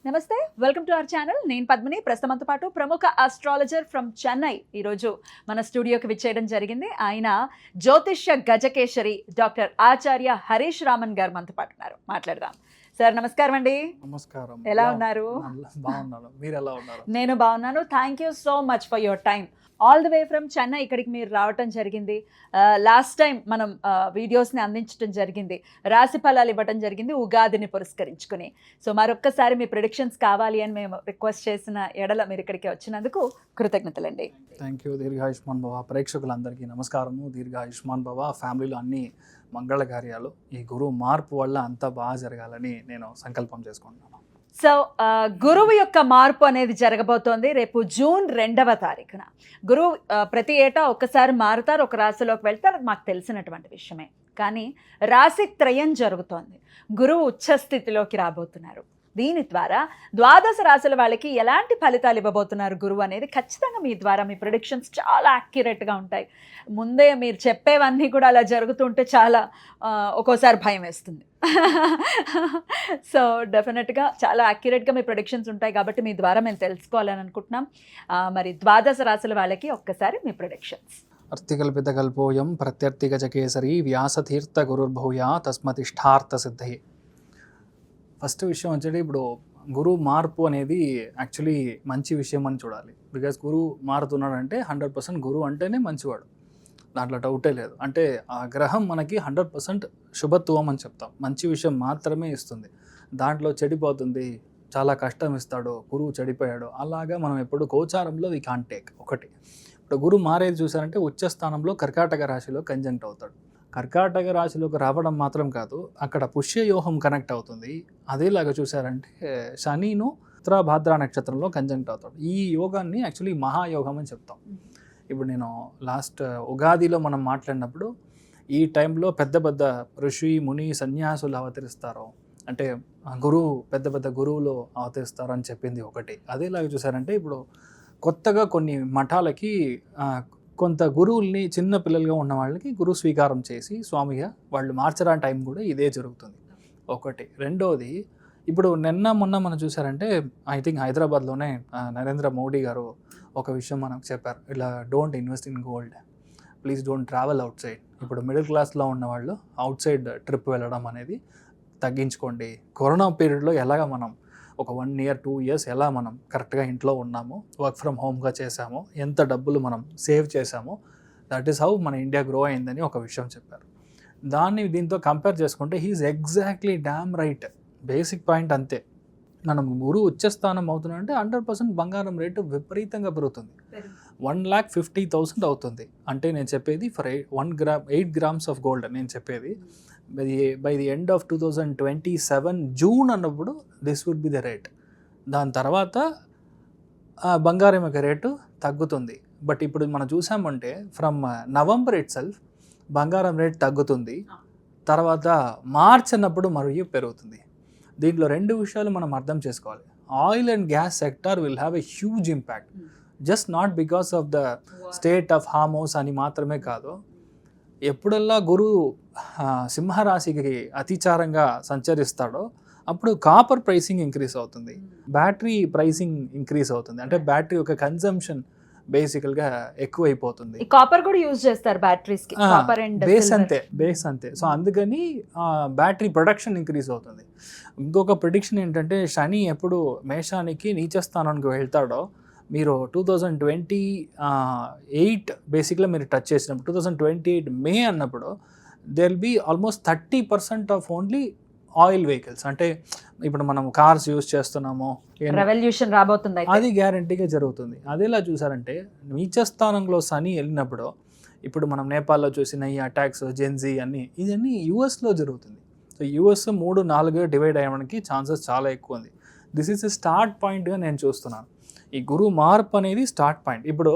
నమస్తే, welcome to our channel. నేను పద్మిని. ప్రస్తుతంతో పాటు ప్రముఖ ఆస్ట్రాలజర్ ఫ్రమ్ చెన్నై ఈరోజు మన స్టూడియోకి విచ్చేయడం జరిగింది. ఆయన జ్యోతిష్య గజకేశరి డాక్టర్ ఆచార్య హరీష్ రామన్ గారు మనతో పాటు ఉన్నారు. మాట్లాడదాం. సార్ నమస్కారం అండి. నమస్కారం. ఎలా ఉన్నారు? బాగున్నాను. మీరు ఎలా ఉన్నారు? నేను బాగున్నాను. Thank you so much for your time. All the way from Chennai ఇక్కడికి మీరు రావటం జరిగింది. లాస్ట్ టైం మనం వీడియోస్ని అందించడం జరిగింది, రాశి ఫలాలు ఇవ్వటం జరిగింది ఉగాదిని పురస్కరించుకుని. సో మరొక్కసారి మీ ప్రిడిక్షన్స్ కావాలి అని మేము రిక్వెస్ట్ చేసిన ఎడల మీరు ఇక్కడికి వచ్చినందుకు కృతజ్ఞతలండి. Thank you. దీర్ఘాయుష్మాన్ భవ. ప్రేక్షకులందరికీ నమస్కారము. దీర్ఘాయుష్మాన్ భవ. ఫ్యామిలీలో అన్ని మంగళ కార్యాలు ఈ గురువు మార్పు వల్ల అంతా బాగా జరగాలని నేను సంకల్పం చేసుకుంటున్నాను. సో గురువు యొక్క మార్పు అనేది జరగబోతోంది రేపు జూన్ 2వ తారీఖున. గురువు ప్రతి ఏటా ఒక్కసారి మారుతారు, ఒక రాశిలోకి వెళ్తారు, అది మాకు తెలిసినటువంటి విషయమే. కానీ రాశి త్రయం జరుగుతోంది. గురువు ఉచ్చస్థితిలోకి రాబోతున్నారు. దీని ద్వారా ద్వాదశ రాశుల వాళ్ళకి ఎలాంటి ఫలితాలు ఇవ్వబోతున్నారు గురువు అనేది ఖచ్చితంగా మీ ద్వారా మీ ప్రిడిక్షన్స్ చాలా యాక్యురేట్గా ఉంటాయి. ముందే మీరు చెప్పేవన్నీ కూడా అలా జరుగుతుంటే చాలా ఒక్కోసారి భయం వేస్తుంది. సో డెఫినెట్గా చాలా యాక్యురేట్గా మీ ప్రిడిక్షన్స్ ఉంటాయి కాబట్టి మీ ద్వారా మేము తెలుసుకోవాలని అనుకుంటున్నాం. మరి ద్వాదశ రాశుల వాళ్ళకి ఒక్కసారి మీ ప్రిడిక్షన్స్. అర్థికల్పితకల్పోయం ప్రత్యర్థిగజకేసరి వ్యాసతీర్థ గురుర్భూయా తస్మతిష్టార్థ సిద్ధి. ఫస్ట్ విషయం వచ్చేది, ఇప్పుడు గురువు మార్పు అనేది యాక్చువల్లీ మంచి విషయం అని చూడాలి. బికాస్ గురువు మారుతున్నాడంటే 100% గురువు అంటేనే మంచివాడు, దాంట్లో డౌటే లేదు. అంటే ఆ గ్రహం మనకి 100% శుభత్వం అని చెప్తాం. మంచి విషయం మాత్రమే ఇస్తుంది. దాంట్లో చెడిపోతుంది, చాలా కష్టం ఇస్తాడు, గురువు చెడిపోయాడు అలాగా మనం ఎప్పుడు గోచారంలో వి కాంట్ టేక్. ఒకటి, ఇప్పుడు గురువు మారేది చూసారంటే ఉచ్చస్థానంలో కర్కాటక రాశిలో కంజంక్ట్ అవుతాడు. కర్కాటక రాశిలోకి రావడం మాత్రం కాదు, అక్కడ పుష్యయోహం కనెక్ట్ అవుతుంది. అదేలాగా చూసారంటే శనిను ఉత్తరాభాద్ర నక్షత్రంలో కంజంక్ట్ అవుతాడు. ఈ యోగాన్ని యాక్చువల్లీ మహాయోగం అని చెప్తాం. ఇప్పుడు నేను లాస్ట్ ఉగాదిలో మనం మాట్లాడినప్పుడు ఈ టైంలో పెద్ద పెద్ద ఋషి ముని సన్యాసులు అవతరిస్తారు, అంటే గురువు పెద్ద పెద్ద గురువులు అవతరిస్తారు అని చెప్పింది ఒకటి. అదేలాగా చూసారంటే ఇప్పుడు కొత్తగా కొన్ని మఠాలకి కొంత గురువుల్ని చిన్న పిల్లలుగా ఉన్న వాళ్ళకి గురువు స్వీకారం చేసి స్వామిగా వాళ్ళు మార్చడానికి టైం కూడా ఇదే జరుగుతుంది. ఒకటి. రెండోది, ఇప్పుడు మొన్న మనం చూసారంటే ఐ థింక్ హైదరాబాద్లోనే నరేంద్ర మోడీ గారు ఒక విషయం మనకు చెప్పారు, ఇలా don't invest in gold, please don't travel out side. ఇప్పుడు మిడిల్ క్లాస్లో ఉన్న వాళ్ళు అవుట్ సైడ్ ట్రిప్ వెళ్ళడం అనేది తగ్గించుకోండి. కరోనా పీరియడ్లో ఎలాగ మనం ఒక 1 year 2 years ఎలా మనం కరెక్ట్గా ఇంట్లో ఉన్నామో, వర్క్ ఫ్రమ్ హోమ్గా చేసామో, ఎంత డబ్బులు మనం సేవ్ చేసామో, దట్ ఈస్ హౌ మన ఇండియా గ్రో అయిందని ఒక విషయం చెప్పారు. దీంతో కంపేర్ చేసుకుంటే he is exactly damn right. Basic point అంతే. మనం గురువు ఉచ్చస్థానం అవుతున్నాడంటే 100% బంగారం రేటు విపరీతంగా పెరుగుతుంది. 1,50,000 అవుతుంది. అంటే నేను చెప్పేది ఫర్ 8 grams ఆఫ్ గోల్డ్ నేను చెప్పేది. By the end of 2027 June అన్నప్పుడు this would be the rate. దాని తర్వాత బంగారం యొక్క రేటు తగ్గుతుంది. బట్ ఇప్పుడు మనం చూసామంటే ఫ్రమ్ నవంబర్ ఇట్ సెల్ఫ్ బంగారం రేట్ తగ్గుతుంది, తర్వాత మార్చ్ అన్నప్పుడు మరియు పెరుగుతుంది. దీంట్లో 2 విషయాలు మనం అర్థం చేసుకోవాలి. Oil and gas sector will have a huge impact, just not because of the state of Hormuz అని మాత్రమే కాదు. ఎప్పుడల్లా గురువు సింహరాశికి అతిచారంగా సంచరిస్తాడో అప్పుడు కాపర్ ప్రైసింగ్ ఇంక్రీజ్ అవుతుంది, బ్యాటరీ ప్రైసింగ్ ఇంక్రీజ్ అవుతుంది. అంటే బ్యాటరీ యొక్క కన్జంప్షన్ బేసికల్గా ఎక్కువైపోతుంది. కాపర్ కూడా యూజ్ చేస్తారు బ్యాటరీస్ కి, కాపర్ అండ్ బేస్ అంతే. సో అందుకని బ్యాటరీ ప్రొడక్షన్ ఇంక్రీజ్ అవుతుంది. ఇంకొక ప్రిడిక్షన్ ఏంటంటే, శని ఎప్పుడు మేషానికి నీచస్థానానికి వెళ్తాడో మీరు 2028 బేసిక్గా మీరు టచ్ చేసినప్పుడు 2028 మే అన్నప్పుడు there will be almost 30% of only oil vehicles. అంటే ఇప్పుడు మనం కార్స్ యూజ్ చేస్తున్నామో, రెవల్యూషన్ రాబోతుంది, అది గ్యారంటీగా జరుగుతుంది. అదేలా చూసారంటే నీచస్థానంలో శని వెళ్ళినప్పుడు ఇప్పుడు మనం నేపాల్లో చూసిన ఈ అటాక్స్ జెన్జీ ఇవన్నీ యూఎస్లో జరుగుతుంది. సో యూఎస్ 3-4 డివైడ్ అయ్యడానికి ఛాన్సెస్ చాలా ఎక్కువ ఉంది. దిస్ ఈస్ ఎ స్టార్ట్ పాయింట్గా నేను చూస్తున్నాను. ఈ గురువు మార్పు అనేది స్టార్ట్ పాయింట్. ఇప్పుడు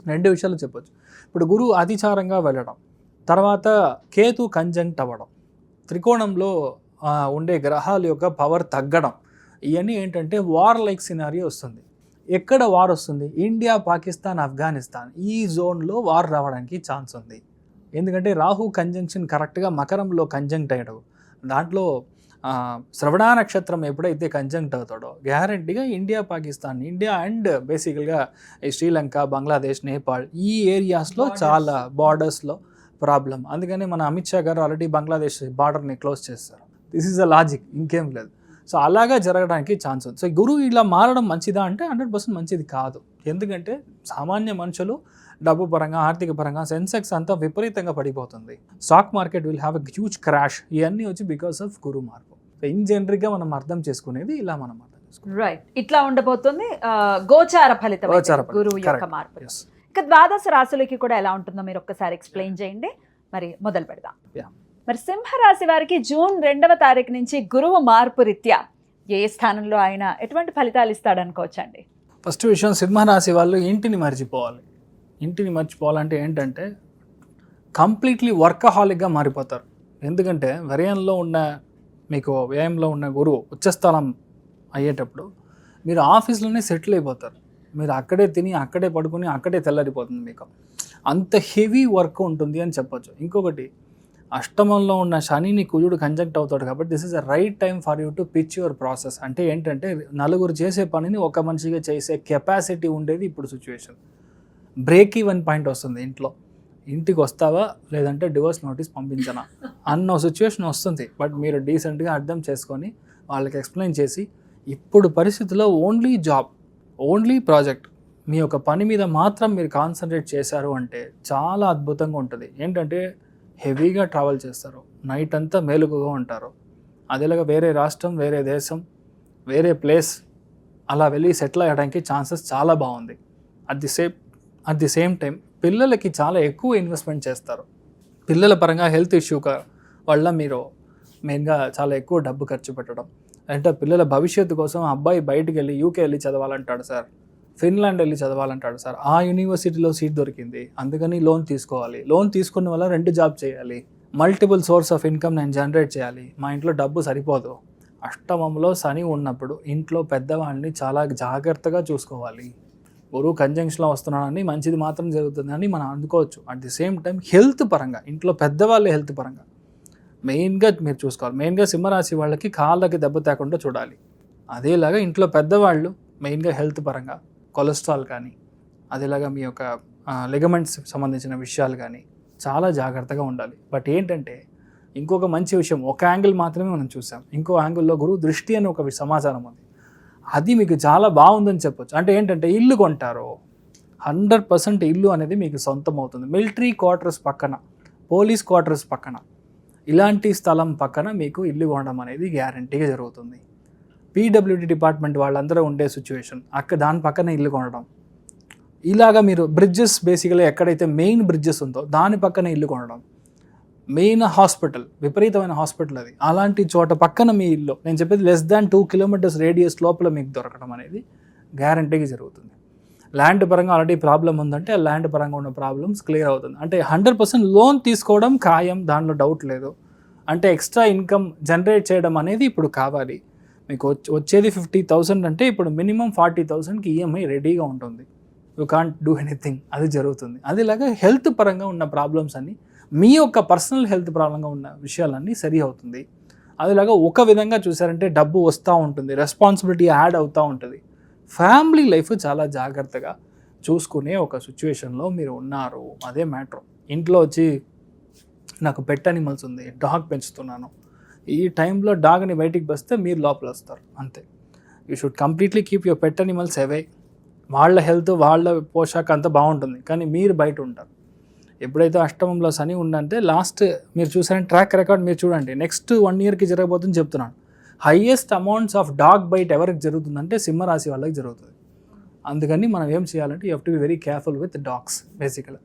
2 విషయాలు చెప్పొచ్చు. ఇప్పుడు గురువు అతిచారంగా వెళ్ళడం, తర్వాత కేతు కంజంక్ట్ అవ్వడం, త్రికోణంలో ఉండే గ్రహాల యొక్క పవర్ తగ్గడం, ఇవన్నీ ఏంటంటే వార్ లైక్ సినారియో వస్తుంది. ఎక్కడ వార్ వస్తుంది? ఇండియా, పాకిస్తాన్, ఆఫ్ఘనిస్తాన్ ఈ జోన్లో వార్ రావడానికి ఛాన్స్ ఉంది. ఎందుకంటే రాహు కంజంక్షన్ కరెక్ట్గా మకరంలో కంజంక్ట్ అయ్యడం, దాంట్లో శ్రవణ నక్షత్రం ఎప్పుడైతే కంజంక్ట్ అవుతాడో గ్యారంటీగా ఇండియా, పాకిస్తాన్, ఇండియా అండ్ బేసికల్గా శ్రీలంక, బంగ్లాదేశ్, నేపాల్ ఈ ఏరియాస్లో చాలా బార్డర్స్లో ప్రాబ్లం. అందుకని మన అమిత్ షా గారు ఆల్రెడీ బంగ్లాదేశ్ బార్డర్ని క్లోజ్ చేస్తారు. దిస్ ఈజ్ అ లాజిక్, ఇంకేం లేదు. సో అలాగా జరగడానికి ఛాన్స్ ఉంది. సో గురువు ఇలా మారడం మంచిదా అంటే 100% మంచిది కాదు. ఎందుకంటే సామాన్య మనుషులు డబ్బు పరంగా, ఆర్థిక పరంగా సెన్సెక్స్ అంతా విపరీతంగా పడిపోతుంది. Stock market will have a huge crash. ఇవన్నీ వచ్చి బికాస్ ఆఫ్ గురు మార్పు. ఇన్ జనరల్గా మనం అర్థం చేసుకునేది ఇలా మనం అర్థం చేసుకోవాలి. రైట్, ఇట్లా ఉండబోతుంది గోచార ఫలితం గురువు యొక్క మార్పు. ఇక ద్వాదశ రాశులకి కూడా ఎలా ఉంటుందో మీరు ఒక్కసారి ఎక్స్ప్లెయిన్ చేయండి. మరి మొదలు పెడదాం. మరి సింహరాశి వారికి జూన్ 2వ తారీఖు నుంచి గురువు మార్పు రీత్యా ఏ స్థానంలో ఆయన ఎటువంటి ఫలితాలు ఇస్తాడు అనుకోవచ్చండి? ఫస్ట్ విషయం, సింహరాశి వాళ్ళు ఇంటిని మర్చిపోవాలి. ఇంటిని మర్చిపోవాలంటే ఏంటంటే కంప్లీట్లీ వర్కహాలిక్గా మారిపోతారు. ఎందుకంటే వ్యయంలో ఉన్న గురువు ఉచ్చస్థలం అయ్యేటప్పుడు మీరు ఆఫీస్లోనే సెటిల్ అయిపోతారు. మీరు అక్కడే తిని, అక్కడే పడుకుని, అక్కడే తెల్లరిపోతుంది. మీకు అంత హెవీ వర్క్ ఉంటుంది అని చెప్పొచ్చు. ఇంకొకటి, అష్టమంలో ఉన్న శనిని కుజుడు కంజంక్ట్ అవుతాడు కాబట్టి this is a right time for you to pitch your process. అంటే ఏంటంటే నలుగురు చేసే పనిని ఒక మనిషిగా చేసే కెపాసిటీ ఉండేది ఇప్పుడు సిచ్యువేషన్. బ్రేక్ ఈవెన్ పాయింట్ వస్తుంది. ఇంటికి వస్తావా లేదంటే డివోర్స్ నోటీస్ పంపించనా అన్న సిచ్యువేషన్ వస్తుంది. బట్ మీరు డీసెంట్గా అర్థం చేసుకొని వాళ్ళకి ఎక్స్ప్లెయిన్ చేసి, ఇప్పుడు పరిస్థితుల్లో ఓన్లీ జాబ్, ఓన్లీ ప్రాజెక్ట్, మీ యొక్క పని మీద మాత్రం మీరు కాన్సన్ట్రేట్ చేశారు అంటే చాలా అద్భుతంగా ఉంటుంది. ఏంటంటే హెవీగా ట్రావెల్ చేస్తారు, నైట్ అంతా మేలుగుగా ఉంటారు. అదేలాగా వేరే రాష్ట్రం, వేరే దేశం, వేరే ప్లేస్ అలా వెళ్ళి సెటిల్ అయ్యడానికి ఛాన్సెస్ చాలా బాగుంది. అట్ ది సేమ్ టైం పిల్లలకి చాలా ఎక్కువ ఇన్వెస్ట్మెంట్ చేస్తారు. పిల్లల పరంగా హెల్త్ ఇష్యూ వల్ల మీరు మెయిన్గా చాలా ఎక్కువ డబ్బు ఖర్చు పెట్టడం. అంటే పిల్లల భవిష్యత్తు కోసం అబ్బాయి బయటికి వెళ్ళి యూకే వెళ్ళి చదవాలంటాడు సార్, ఫిన్లాండ్ వెళ్ళి చదవాలంటాడు సార్, ఆ యూనివర్సిటీలో సీట్ దొరికింది అందుకని లోన్ తీసుకోవాలి, లోన్ తీసుకున్న వల్ల 2 జాబ్ చేయాలి, మల్టిపుల్ సోర్స్ ఆఫ్ ఇన్కమ్ నేను జనరేట్ చేయాలి, మా ఇంట్లో డబ్బు సరిపోదు. అష్టమంలో శని ఉన్నప్పుడు ఇంట్లో పెద్దవాళ్ళని చాలా జాగ్రత్తగా చూసుకోవాలి. గురువు కంజంక్షన్లో వస్తున్నాడని మంచిది మాత్రం జరుగుతుందని మనం అనుకోవచ్చు. At the same time health పరంగా, ఇంట్లో పెద్దవాళ్ళ హెల్త్ పరంగా మెయిన్గా మీరు చూసుకోవాలి. మెయిన్గా సింహరాశి వాళ్ళకి కాళ్ళకి దెబ్బ తేకుండా చూడాలి. అదేలాగా ఇంట్లో పెద్దవాళ్ళు మెయిన్గా హెల్త్ పరంగా కొలెస్ట్రాల్ కానీ, అదేలాగా మీ యొక్క లిగమెంట్స్ సంబంధించిన విషయాలు కానీ చాలా జాగ్రత్తగా ఉండాలి. బట్ ఏంటంటే ఇంకొక మంచి విషయం, ఒక యాంగిల్ మాత్రమే మనం చూసాం. ఇంకో యాంగిల్లో గురువు దృష్టి అని ఒక సమాచారం ఉంది. అది మీకు చాలా బాగుందని చెప్పొచ్చు. అంటే ఏంటంటే ఇల్లు కొంటారు, 100% ఇల్లు అనేది మీకు సొంతం అవుతుంది. మిలిటరీ క్వార్టర్స్ పక్కన, పోలీస్ క్వార్టర్స్ పక్కన, ఇలాంటి స్థలం పక్కన మీకు ఇల్లు కొనడం అనేది గ్యారంటీగా జరుగుతుంది. పీడబ్ల్యూడీ డిపార్ట్మెంట్ వాళ్ళందరూ ఉండే సిచ్యువేషన్, దాని పక్కన ఇల్లు కొనడం. ఇలాగా మీరు బ్రిడ్జెస్, బేసికల్గా ఎక్కడైతే మెయిన్ బ్రిడ్జెస్ ఉందో దాని పక్కన ఇల్లు కొనడం. మెయిన్ హాస్పిటల్, విపరీతమైన హాస్పిటల్ అది, అలాంటి చోట పక్కన మీ ఇల్లు, నేను చెప్పేది లెస్ దాన్ 2 కిలోమీటర్స్ రేడియస్ లోపల మీకు దొరకడం అనేది గ్యారంటీగా జరుగుతుంది. ల్యాండ్ పరంగా ఆల్రెడీ ప్రాబ్లం ఉందంటే ఆ ల్యాండ్ పరంగా ఉన్న ప్రాబ్లమ్స్ క్లియర్ అవుతుంది. అంటే 100% లోన్ తీసుకోవడం ఖాయం, దానిలో డౌట్ లేదు. అంటే ఎక్స్ట్రా ఇన్కమ్ జనరేట్ చేయడం అనేది ఇప్పుడు కావాలి. మీకు వచ్చేది 50,000 అంటే ఇప్పుడు మినిమం 40,000కి ఈఎంఐ రెడీగా ఉంటుంది. యూ కాంట్ డూ ఎనీథింగ్, అది జరుగుతుంది. అదేలాగా హెల్త్ పరంగా ఉన్న ప్రాబ్లమ్స్ అన్నీ, మీ యొక్క పర్సనల్ హెల్త్ ప్రాబ్లంగా ఉన్న విషయాలన్నీ సరి అవుతుంది. అదేలాగా ఒక విధంగా చూసారంటే డబ్బు వస్తూ ఉంటుంది, రెస్పాన్సిబిలిటీ యాడ్ అవుతూ ఉంటుంది. ఫ్యామిలీ లైఫ్ చాలా జాగ్రత్తగా చూసుకునే ఒక సిచ్యువేషన్లో మీరు ఉన్నారు. అదే మ్యాటర్. ఇంట్లో వచ్చి నాకు పెట్ అనిమల్స్ ఉంది, డాగ్ పెంచుతున్నాను, ఈ టైంలో డాగ్ని బయటికి వస్తే మీరు లోపల వస్తారు అంతే. You should completely keep your pet animals away. వాళ్ళ హెల్త్, వాళ్ళ పోషాక అంతా బాగుంటుంది, కానీ మీరు బయట ఉంటారు. ఎప్పుడైతే అష్టమంలో శని ఉందంటే లాస్ట్ మీరు చూసారంటే ట్రాక్ రికార్డ్ మీరు చూడండి, నెక్స్ట్ 1 yearకి జరగబోతుందని చెప్తున్నాను. Highest amounts of dog bite ఎవరికి జరుగుతుందంటే సింహరాశి వాళ్ళకి జరుగుతుంది. అందుకని మనం ఏం చేయాలంటే you have to be very careful with dogs. బేసికల్గా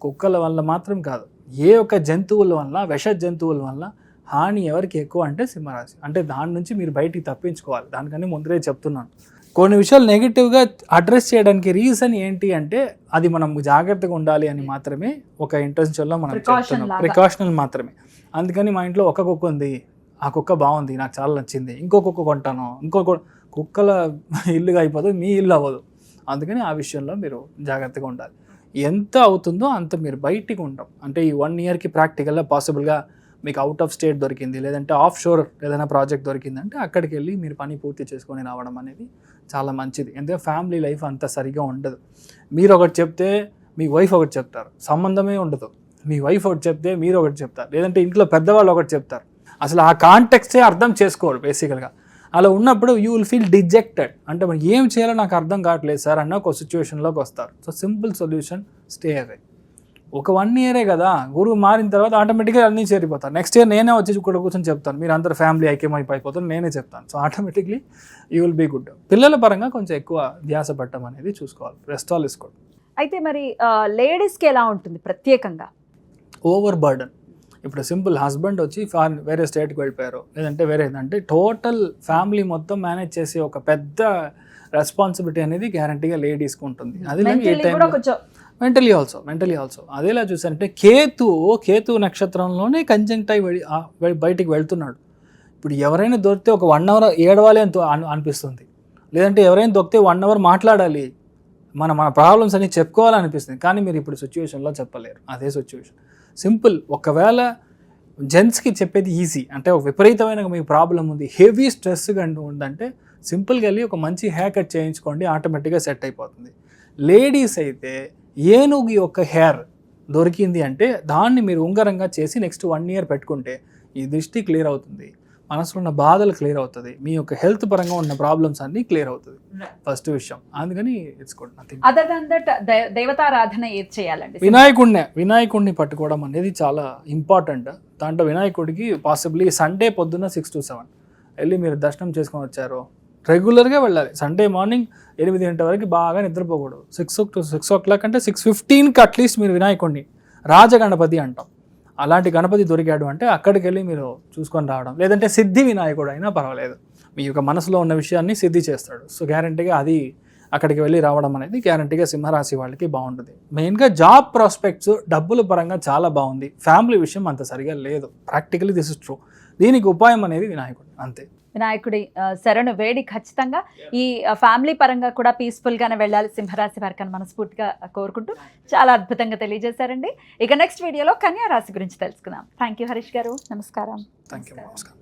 కుక్కల వల్ల మాత్రం కాదు, ఏ ఒక్క జంతువుల వల్ల, విష జంతువుల వల్ల హాని ఎవరికి ఎక్కువ అంటే సింహరాశి. అంటే దాని నుంచి మీరు బయటికి తప్పించుకోవాలి. దానికని ముందరే చెప్తున్నాను. కొన్ని విషయాలు నెగిటివ్గా అడ్రస్ చేయడానికి రీజన్ ఏంటి అంటే అది మనం జాగ్రత్తగా ఉండాలి అని మాత్రమే ఒక ఇంటెన్షన్లో మనం చెప్తున్నాం, ప్రికాషనల్ మాత్రమే. అందుకని మా ఇంట్లో ఒక కుక్క ఉంది, ఆ కుక్క బాగుంది, నాకు చాలా నచ్చింది, ఇంకో కుక్క కొంటాను, కుక్కల ఇల్లుగా అయిపోతుంది, మీ ఇల్లు అవ్వదు. అందుకని ఆ విషయంలో మీరు జాగ్రత్తగా ఉండాలి. ఎంత అవుతుందో అంత మీరు బయటికి ఉంటాం. అంటే ఈ 1 yearకి ప్రాక్టికల్గా పాసిబుల్గా మీకు అవుట్ ఆఫ్ స్టేట్ దొరికింది, లేదంటే ఆఫ్ షోర్ ఏదైనా ప్రాజెక్ట్ దొరికిందంటే అక్కడికి వెళ్ళి మీరు పని పూర్తి చేసుకొని రావడం అనేది చాలా మంచిది. ఎందుకంటే ఫ్యామిలీ లైఫ్ అంత సరిగా ఉండదు. మీరు ఒకటి చెప్తే మీ వైఫ్ ఒకటి చెప్తారు, సంబంధమే ఉండదు. మీ వైఫ్ ఒకటి చెప్తే మీరు ఒకటి చెప్తారు, లేదంటే ఇంట్లో పెద్దవాళ్ళు ఒకటి చెప్తారు. అసలు ఆ కాంటెక్స్టే అర్థం చేసుకోరు బేసికల్గా. అలా ఉన్నప్పుడు యూ విల్ ఫీల్ డిజెక్టెడ్. అంటే మరి ఏం చేయాలో నాకు అర్థం కావట్లేదు సార్ అన్న ఒక సిచ్యువేషన్లోకి వస్తారు. So simple solution, stay away. ఒక 1 ఇయరే కదా, గురువు మారిన తర్వాత ఆటోమేటిక్గా అన్నీ చేరిపోతారు. నెక్స్ట్ ఇయర్ నేనే వచ్చి ఇక్కడ కూర్చొని చెప్తాను, మీరు అందరూ ఫ్యామిలీ ఐక్యమైపోతారు, నేనే చెప్తాను. So automatically you will be good. పిల్లల పరంగా కొంచెం ఎక్కువ ధ్యాస పెట్టడం అనేది చూసుకోవాలి. Rest all is good. అయితే మరి లేడీస్కి ఎలా ఉంటుంది ప్రత్యేకంగా? Over burden. ఇప్పుడు సింపుల్ హస్బెండ్ వచ్చి వేరే స్టేట్కి వెళ్ళిపోయారు, లేదంటే వేరే అంటే టోటల్ ఫ్యామిలీ మొత్తం మేనేజ్ చేసే ఒక పెద్ద రెస్పాన్సిబిలిటీ అనేది గ్యారంటీగా లేడీస్కి ఉంటుంది. అది మెంటలీ ఆల్సో అదేలా చూసారంటే కేతు నక్షత్రంలోనే కంజంక్ట్ అయి బయటికి వెళ్తున్నాడు. ఇప్పుడు ఎవరైనా దొరికితే ఒక 1 అవర్ ఏడవాలి అని అనిపిస్తుంది, లేదంటే ఎవరైనా దొరికితే 1 అవర్ మాట్లాడాలి, మన ప్రాబ్లమ్స్ అన్ని చెప్పుకోవాలనిపిస్తుంది. కానీ మీరు ఇప్పుడు సిచ్యువేషన్లో చెప్పలేరు. అదే సిచ్యువేషన్ సింపుల్. ఒకవేళ జెంట్స్కి చెప్పేది ఈజీ, అంటే ఒక విపరీతమైన మీకు ప్రాబ్లం ఉంది, హెవీ స్ట్రెస్గా ఉందంటే సింపుల్గా వెళ్ళి ఒక మంచి హెయిర్ కట్ చేయించుకోండి, ఆటోమేటిక్గా సెట్ అయిపోతుంది. లేడీస్ అయితే ఏనుగు యొక్క హెయిర్ దొరికింది అంటే దాన్ని మీరు ఉంగరంగా చేసి నెక్స్ట్ 1 ఇయర్ పెట్టుకుంటే ఈ దృష్టి క్లియర్ అవుతుంది, మనసులో ఉన్న బాధలు క్లియర్ అవుతుంది, మీ యొక్క హెల్త్ పరంగా ఉన్న ప్రాబ్లమ్స్ అన్నీ క్లియర్ అవుతుంది. ఫస్ట్ విషయం. అందుకని it's good. Nothing other than that దేవతారాధన ఏది చేయాలండి? వినాయకుడిని పట్టుకోవడం అనేది చాలా ఇంపార్టెంట్. దాంట్లో వినాయకుడికి పాసిబ్లీ సండే పొద్దున్న 6 to 7 వెళ్ళి మీరు దర్శనం చేసుకొని వచ్చారు, రెగ్యులర్గా వెళ్ళాలి. సండే మార్నింగ్ 8 గంటల వరకు బాగా నిద్రపోకూడదు. 6 o'clock అంటే 6:15కి అట్లీస్ట్ మీరు వినాయకుడిని, రాజగణపతి అంటాం, అలాంటి గణపతి దొరికాడు అంటే అక్కడికి వెళ్ళి మీరు చూసుకొని రావడం. లేదంటే సిద్ధి వినాయకుడు అయినా పర్వాలేదు, మీ యొక్క మనసులో ఉన్న విషయాన్ని సిద్ధి చేస్తాడు. సో గ్యారంటీగా అది అక్కడికి వెళ్ళి రావడం అనేది గ్యారంటీగా సింహరాశి వాళ్ళకి బాగుంటుంది. మెయిన్గా జాబ్ ప్రాస్పెక్ట్స్ డబ్బుల పరంగా చాలా బాగుంది. ఫ్యామిలీ విషయం అంత సరిగా లేదు. Practically this is true. దీనికి ఉపాయం అనేది వినాయకుడు, అంతే. వినాయకుడి శరణు వేడి ఖచ్చితంగా ఈ ఫ్యామిలీ పరంగా కూడా పీస్ఫుల్గానే వెళ్ళాలి సింహరాశి వారికి అని మనస్ఫూర్తిగా కోరుకుంటూ చాలా అద్భుతంగా తెలియజేశారండి. ఇక నెక్స్ట్ వీడియోలో కన్యా రాశి గురించి తెలుసుకుందాం. థ్యాంక్ యూ హరీష్ గారు. నమస్కారం. Thank you. నమస్కారం.